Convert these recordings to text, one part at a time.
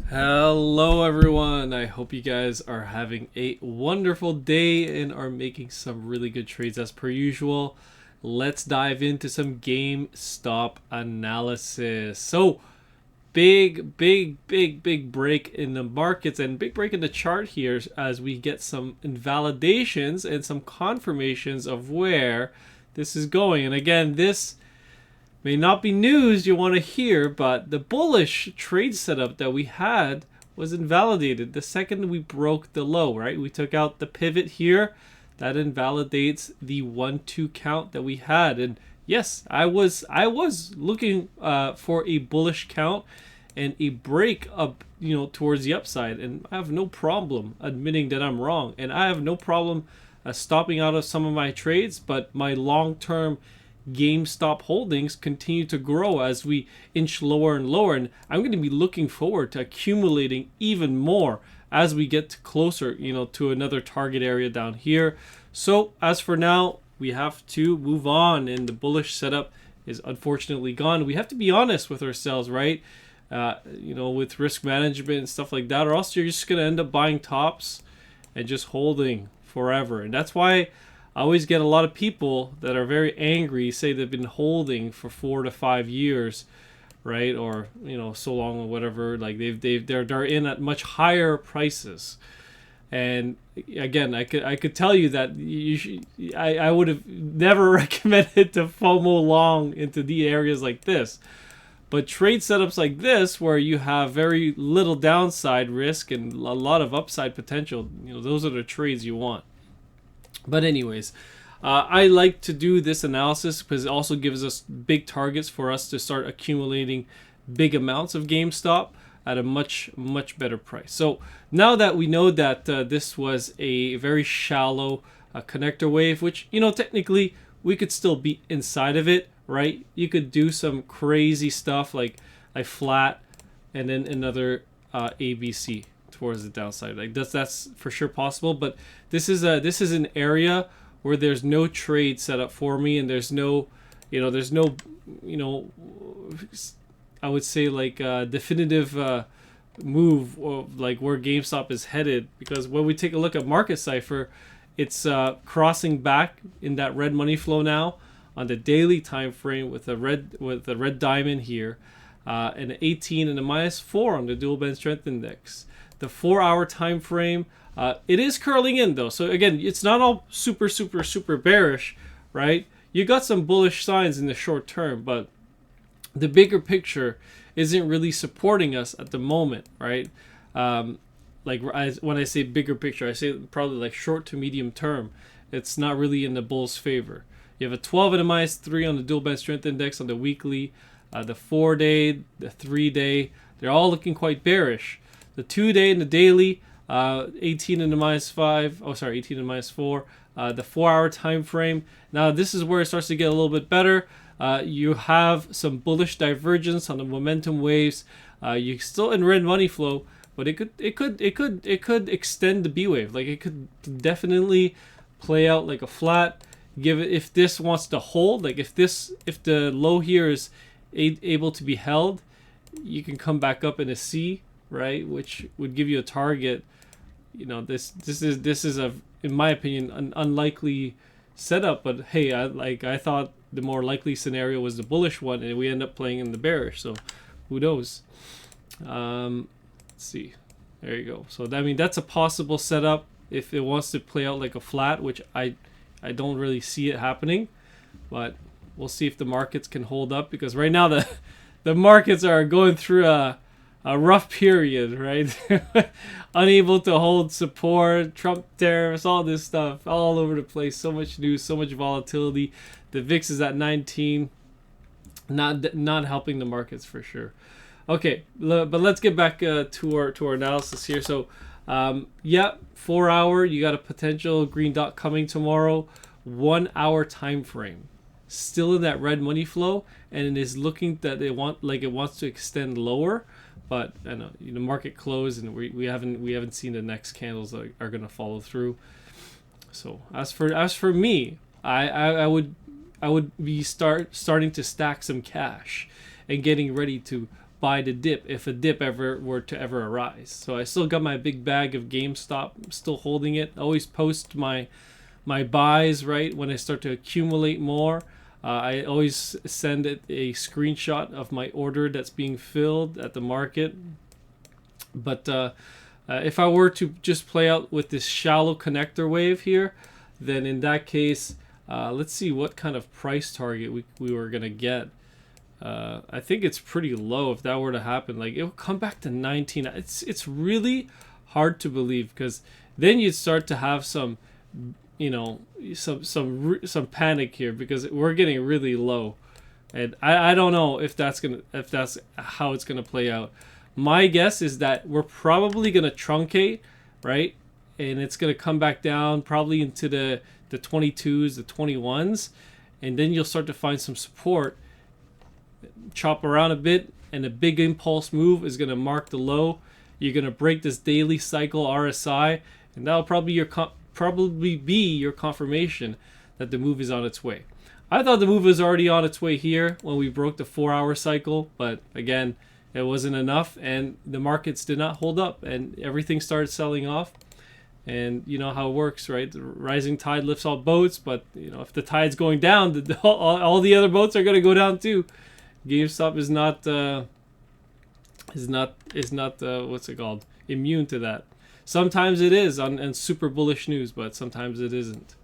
Hello everyone, I hope you guys are having a wonderful day and are making some really good trades as per usual. Let's dive into some GameStop analysis. So, big break in the markets and big break in the chart here as we get some invalidations and some confirmations of where this is going. And again, this may not be news you want to hear, but the bullish trade setup that we had was invalidated the second we broke the low, right? We took out the pivot here. That invalidates the 1-2 count that we had. And yes, I was looking for a bullish count and a break up, towards the upside. And I have no problem admitting that I'm wrong. And I have no problem stopping out of some of my trades, but my long-term GameStop holdings continue to grow as we inch lower and lower. And I'm going to be looking forward to accumulating even more as we get closer, to another target area down here. So as for now, we have to move on, and the bullish setup is unfortunately gone. We have to be honest with ourselves, right? With risk management and stuff like that, or else you're just going to end up buying tops and just holding forever. And that's why I always get a lot of people that are very angry, say they've been holding for 4 to 5 years, right? Or, so long or whatever. Like they're in at much higher prices. And again, I could tell you that I would have never recommended to FOMO long into the areas like this. But trade setups like this, where you have very little downside risk and a lot of upside potential, those are the trades you want. But anyways, I like to do this analysis because it also gives us big targets for us to start accumulating big amounts of GameStop at a much better price. So now that we know that this was a very shallow connector wave, which technically we could still be inside of it, right? You could do some crazy stuff like a flat and then another ABC towards the downside. Like that's for sure possible, but this is an area where there's no trade set up for me, and there's no I would say like definitive move of like where GameStop is headed, because when we take a look at market cipher, it's crossing back in that red money flow now on the daily time frame with a red diamond here, and an 18 and a -4 on the dual band strength index. The 4-hour time frame, it is curling in though. So again, it's not all super bearish, right? You got some bullish signs in the short term, but the bigger picture isn't really supporting us at the moment, right? When I say bigger picture, I say probably like short to medium term. It's not really in the bull's favor. You have a 12 and a -3 on the dual band strength index on the weekly, the 4-day, the 3-day. They're all looking quite bearish. The 2-day and the daily, 18 and the -5. Oh, sorry, 18 and -4. The 4-hour time frame. Now this is where it starts to get a little bit better. You have some bullish divergence on the momentum waves. You're still in red money flow, but it could extend the B wave. Like it could definitely play out like a flat. Give it, if this wants to hold, like if the low here is able to be held, you can come back up in a C, right, which would give you a target. This is a, in my opinion, an unlikely setup, but hey, I thought the more likely scenario was the bullish one, and we end up playing in the bearish, so who knows. Let's see, there you go. So that's a possible setup if it wants to play out like a flat, which I don't really see it happening, but we'll see if the markets can hold up, because right now the markets are going through a rough period, right? Unable to hold support, Trump tariffs, all this stuff, all over the place. So much news, so much volatility. The VIX is at 19, not helping the markets for sure. Okay, but let's get back to our analysis here. So, 4-hour, you got a potential green dot coming tomorrow. 1-hour time frame, still in that red money flow, and it is looking that it wants to extend lower. But I know the market closed, and we haven't seen the next candles that are going to follow through. So as for me, I would be starting to stack some cash and getting ready to buy the dip if a dip ever were to ever arise. So I still got my big bag of GameStop, I'm still holding it. I always post my buys right when I start to accumulate more. I always send it a screenshot of my order that's being filled at the market. But if I were to just play out with this shallow connector wave here, then in that case, let's see what kind of price target we were gonna get. I think it's pretty low if that were to happen. Like, it will come back to 19. It's really hard to believe, because then you'd start to have some, you know, some panic here, because we're getting really low, and I don't know if that's how it's gonna play out. My guess is that we're probably gonna truncate, right, and it's gonna come back down probably into the 22s, the 21s, and then you'll start to find some support, chop around a bit, and a big impulse move is gonna mark the low. You're gonna break this daily cycle RSI, and that'll probably be your confirmation that the move is on its way. I thought the move was already on its way here when we broke the 4-hour cycle, but again, it wasn't enough, and the markets did not hold up, and everything started selling off. And you know how it works, right? The rising tide lifts all boats, but you know, if the tide's going down, all the other boats are going to go down too. GameStop is not what's it called, immune to that. Sometimes it is on super bullish news, but sometimes it isn't.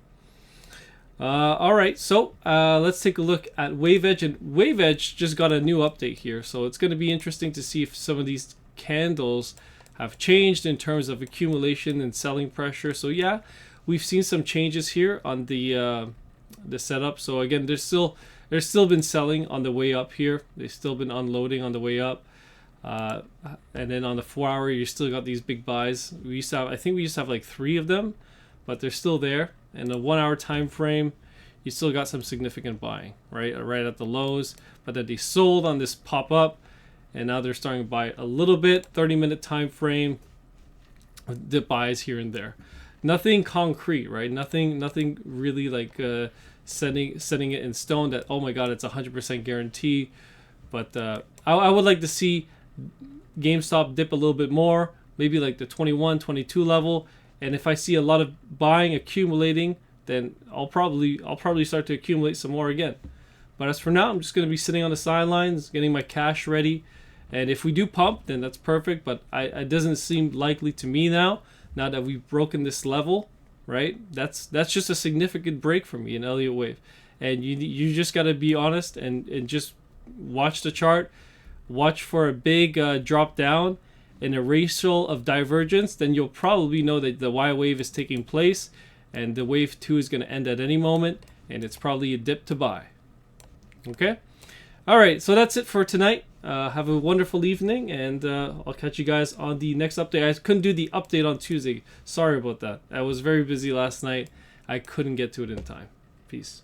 All right, so let's take a look at Wave Edge, and Wave Edge just got a new update here, so it's going to be interesting to see if some of these candles have changed in terms of accumulation and selling pressure. So yeah, we've seen some changes here on the setup. So again, there's still been selling on the way up here. They've still been unloading on the way up. And then on the 4-hour, you still got these big buys. I think we used to have like 3 of them, but they're still there. And the 1-hour time frame, you still got some significant buying, right at the lows. But then they sold on this pop up, and now they're starting to buy a little bit. 30-minute time frame, dip buys here and there. Nothing concrete, right? Nothing really like setting it in stone that, oh my god, it's 100% guarantee. But I would like to see GameStop dip a little bit more, maybe like the 21, 22 level. And if I see a lot of buying accumulating, then I'll probably start to accumulate some more again. But as for now, I'm just going to be sitting on the sidelines, getting my cash ready. And if we do pump, then that's perfect. But it doesn't seem likely to me now that we've broken this level, right? That's just a significant break for me in Elliott Wave. And you just got to be honest and just watch the chart. Watch for a big drop down and a ratio of divergence. Then you'll probably know that the Y wave is taking place, and the wave 2 is going to end at any moment, and it's probably a dip to buy. Okay? All right, so that's it for tonight. Have a wonderful evening, and I'll catch you guys on the next update. I couldn't do the update on Tuesday. Sorry about that. I was very busy last night. I couldn't get to it in time. Peace.